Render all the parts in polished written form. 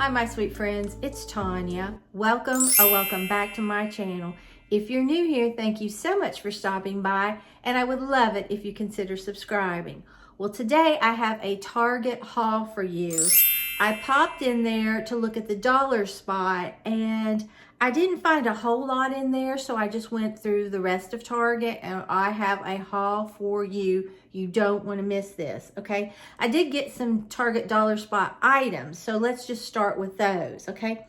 Hi my sweet friends, it's Tanya. Welcome back to my channel. If you're new here, thank you so much for stopping by, and I would love it if you consider subscribing. Well, today I have a Target haul for you. I popped in there to look at the dollar spot and I didn't find a whole lot in there, so I just went through the rest of Target and I have a haul for you. You don't want to miss this, okay? I did get some Target dollar spot items, so let's just start with those, okay?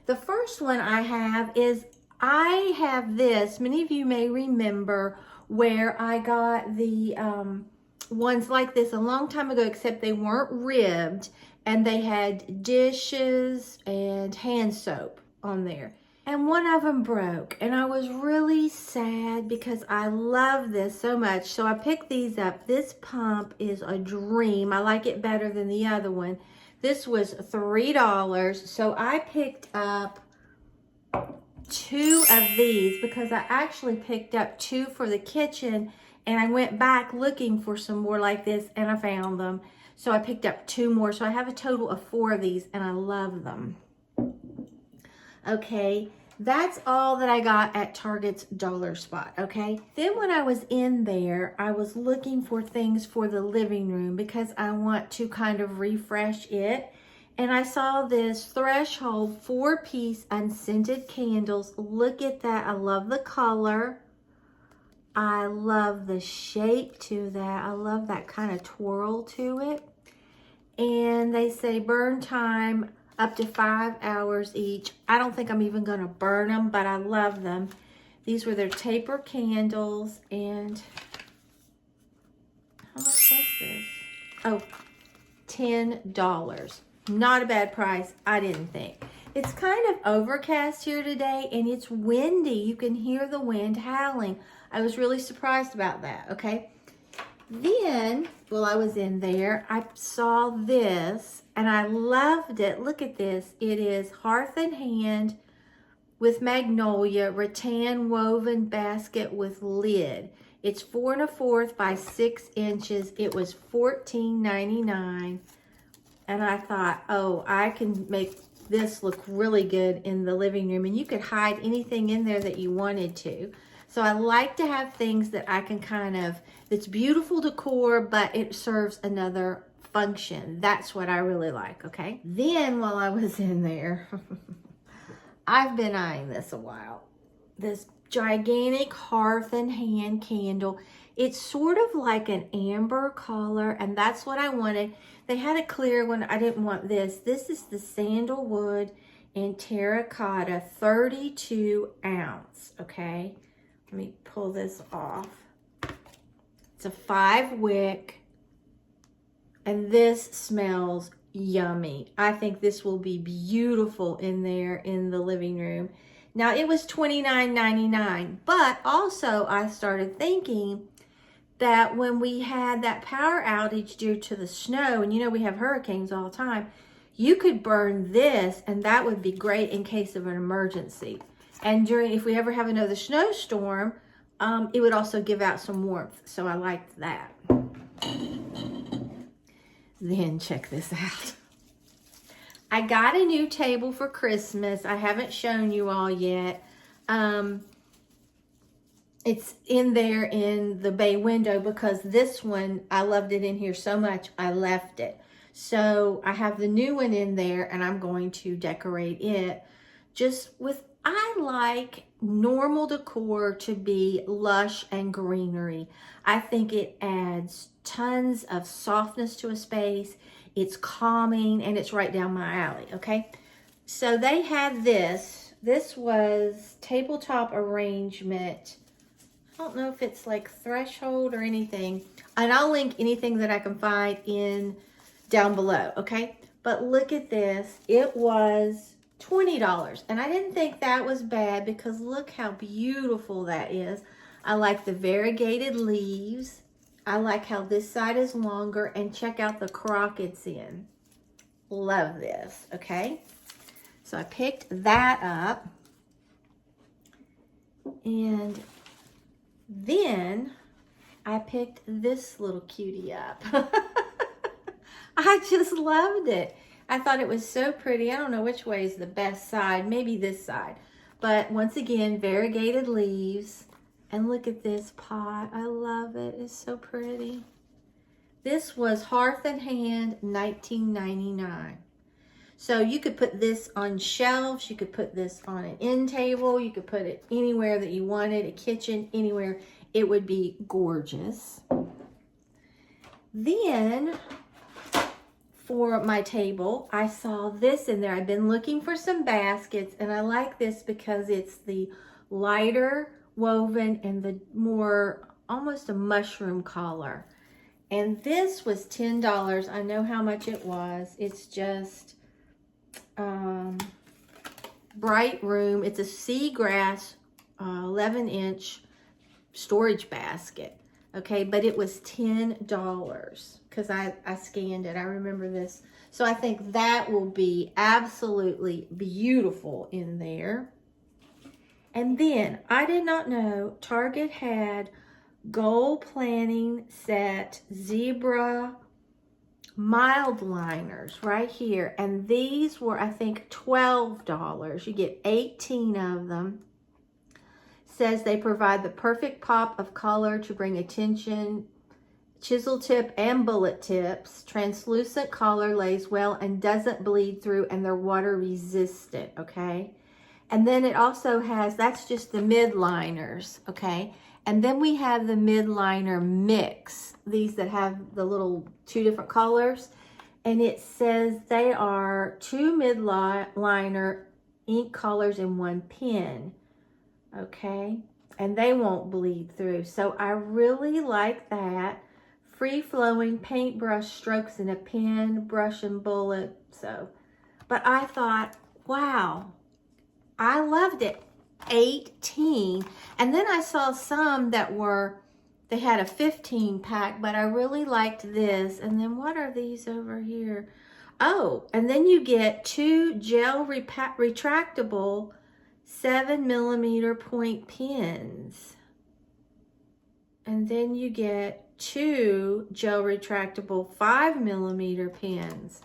The first one I have is, I have this, many of you may remember where I got the ones like this a long time ago, except they weren't ribbed and they had dishes and hand soap on there. And one of them broke and I was really sad because I love this so much. So I picked these up. This pump is a dream. I like it better than the other one. This was $3. So I picked up 2 of these because I actually picked up 2 for the kitchen, and I went back looking for some more like this and I found them. So I picked up 2 more. So I have a total of 4 of these and I love them. Okay, that's all that I got at Target's dollar spot, okay? Then when I was in there, I was looking for things for the living room because I want to kind of refresh it. And I saw this Threshold 4-piece unscented candles. Look at that. I love the color. I love the shape to that. I love that kind of twirl to it. And they say burn time up to 5 hours each. I don't think I'm even going to burn them, but I love them. These were their taper candles. And how much was this? Oh, $10. Not a bad price, I didn't think. It's kind of overcast here today and it's windy. You can hear the wind howling. I was really surprised about that, okay? Then, while I was in there, I saw this and I loved it. Look at this. It is Hearth and Hand with Magnolia rattan woven basket with lid. It's 4 1/4 by 6 inches. It was $14.99. And I thought, oh, I can make this look really good in the living room. And you could hide anything in there that you wanted to. So I like to have things that I can kind of, it's beautiful decor, but it serves another function. That's what I really like, okay? Then while I was in there, I've been eyeing this a while. This gigantic Hearth and Hand candle. It's sort of like an amber color, and that's what I wanted. They had a clear one. I didn't want this. This is the sandalwood and terracotta 32 ounce, okay? Let me pull this off. It's a 5-wick, and this smells yummy. I think this will be beautiful in there in the living room. Now, it was $29.99, but also I started thinking that when we had that power outage due to the snow, and you know we have hurricanes all the time, you could burn this and that would be great in case of an emergency. And during, if we ever have another snowstorm, it would also give out some warmth. So I liked that. Then check this out. I got a new table for Christmas. I haven't shown you all yet. It's in there in the bay window because this one, I loved it in here so much, I left it. So I have the new one in there and I'm going to decorate it just with, I like normal decor to be lush and greenery. I think it adds tons of softness to a space. It's calming and it's right down my alley, okay? So they had this. This was tabletop arrangement. I don't know if it's like Threshold or anything. And I'll link anything that I can find in down below, okay? But look at this. It was $20. And I didn't think that was bad because look how beautiful that is. I like the variegated leaves. I like how this side is longer, and check out the crock it's in. Love this, okay? So I picked that up. And then I picked this little cutie up. I just loved it. I thought it was so pretty. I don't know which way is the best side, maybe this side. But once again, variegated leaves. And look at this pot. I love it. It's so pretty. This was Hearth and Hand, $19.99. So you could put this on shelves. You could put this on an end table. You could put it anywhere that you wanted, a kitchen, anywhere. It would be gorgeous. Then for my table, I saw this in there. I've been looking for some baskets, and I like this because it's the lighter woven and the more almost a mushroom color. And this was $10. I know how much it was. It's just Bright Room. It's a seagrass 11-inch storage basket. Okay, but it was $10 because I scanned it. I remember this. So I think that will be absolutely beautiful in there. And then I did not know Target had goal planning set zebra mild liners right here. And these were, I think, $12. You get 18 of them. Says they provide the perfect pop of color to bring attention. Chisel tip and bullet tips. Translucent color lays well and doesn't bleed through, and they're water resistant, okay? And then it also has, that's just the mid liners, okay? And then we have the mid liner mix, these that have the little 2 different colors. And it says they are 2 mid liner ink colors in 1 pen. Okay, and they won't bleed through. So I really like that. Free-flowing paintbrush strokes in a pen, brush and bullet. So, but I thought, wow, I loved it. 18. And then I saw some that were, they had a 15 pack, but I really liked this. And then what are these over here? Oh, and then you get 2 gel retractable 7mm point pens. And then you get 2 gel retractable 5mm pens.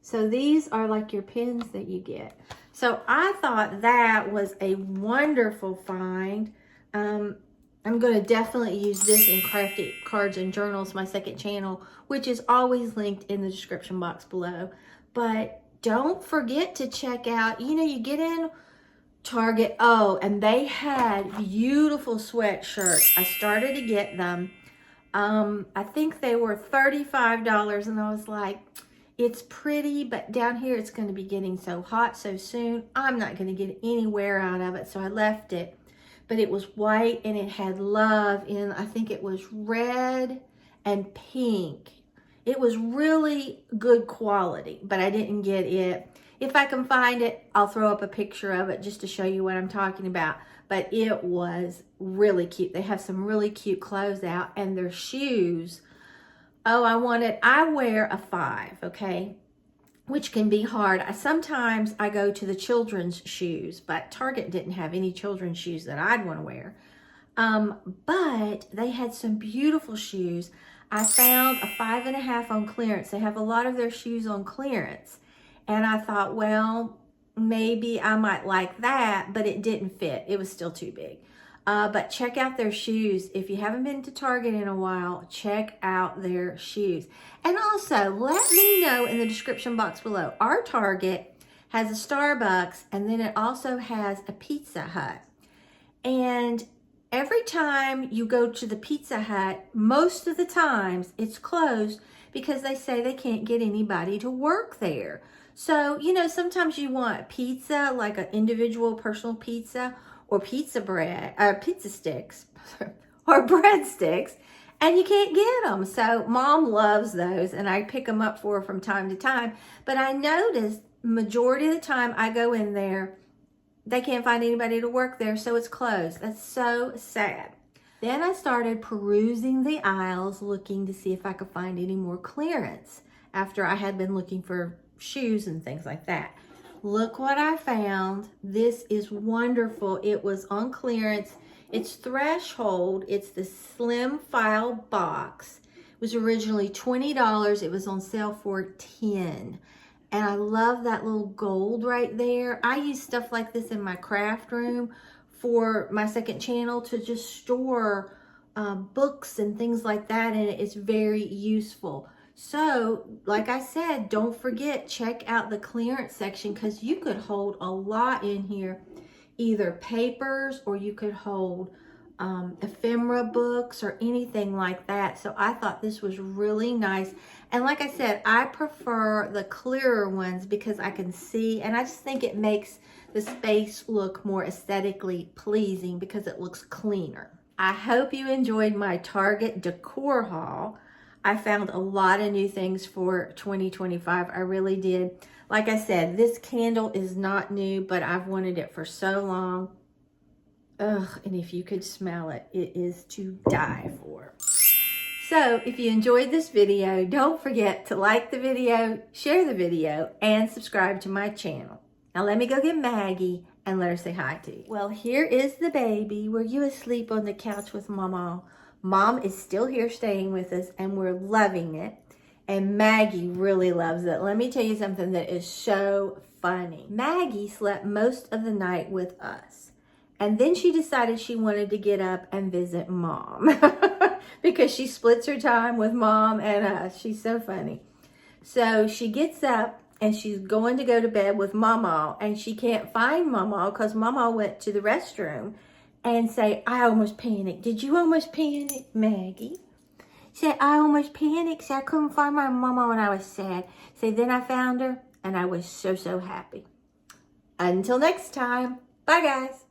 So these are like your pens that you get. So I thought that was a wonderful find. I'm going to definitely use this in Crafty Cards and Journals, my second channel, which is always linked in the description box below. But don't forget to check out, you get in Target, and they had beautiful sweatshirts. I started to get them. I think they were $35, and I was like, it's pretty, but down here it's going to be getting so hot so soon. I'm not going to get any wear out of it, so I left it. But it was white, and it had love in, I think it was red and pink. It was really good quality, but I didn't get it. If I can find it, I'll throw up a picture of it just to show you what I'm talking about. But it was really cute. They have some really cute clothes out, and their shoes. Oh, I wear a 5, okay? Which can be hard. Sometimes I go to the children's shoes, but Target didn't have any children's shoes that I'd want to wear. But they had some beautiful shoes. I found a 5.5 on clearance. They have a lot of their shoes on clearance. And I thought, well, maybe I might like that, but it didn't fit. It was still too big. But check out their shoes. If you haven't been to Target in a while, check out their shoes. And also, let me know in the description box below. Our Target has a Starbucks, and then it also has a Pizza Hut. And every time you go to the Pizza Hut, most of the times it's closed because they say they can't get anybody to work there. So, sometimes you want pizza, like an individual personal pizza, or pizza sticks, or breadsticks, and you can't get them. So Mom loves those, and I pick them up for her from time to time. But I noticed majority of the time I go in there, they can't find anybody to work there, so it's closed. That's so sad. Then I started perusing the aisles, looking to see if I could find any more clearance after I had been looking for shoes and things like that. Look what I found. This is wonderful. It was on clearance. It's Threshold. It's the slim file box. It was originally $20. It was on sale for $10. And I love that little gold right there. I use stuff like this in my craft room for my second channel to just store books and things like that, and it's very useful. So, like I said, don't forget, check out the clearance section because you could hold a lot in here, either papers or you could hold ephemera books or anything like that. So I thought this was really nice. And like I said, I prefer the clearer ones because I can see, and I just think it makes the space look more aesthetically pleasing because it looks cleaner. I hope you enjoyed my Target decor haul. I found a lot of new things for 2025. I really did. Like I said, this candle is not new, but I've wanted it for so long. Ugh, and if you could smell it, it is to die for. So if you enjoyed this video, don't forget to like the video, share the video, and subscribe to my channel. Now let me go get Maggie and let her say hi to you. Well, here is the baby. Were you asleep on the couch with Mama? Mom is still here staying with us, and we're loving it. And Maggie really loves it. Let me tell you something that is so funny. Maggie slept most of the night with us. And then she decided she wanted to get up and visit Mom because she splits her time with Mom and us. She's so funny. So she gets up and she's going to go to bed with Mama, and she can't find Mama because Mama went to the restroom, and say, I almost panicked. Did you almost panic, Maggie? Said, I almost panicked, so I couldn't find my Mama when I was sad. So then I found her, and I was so, so happy. Until next time, bye guys.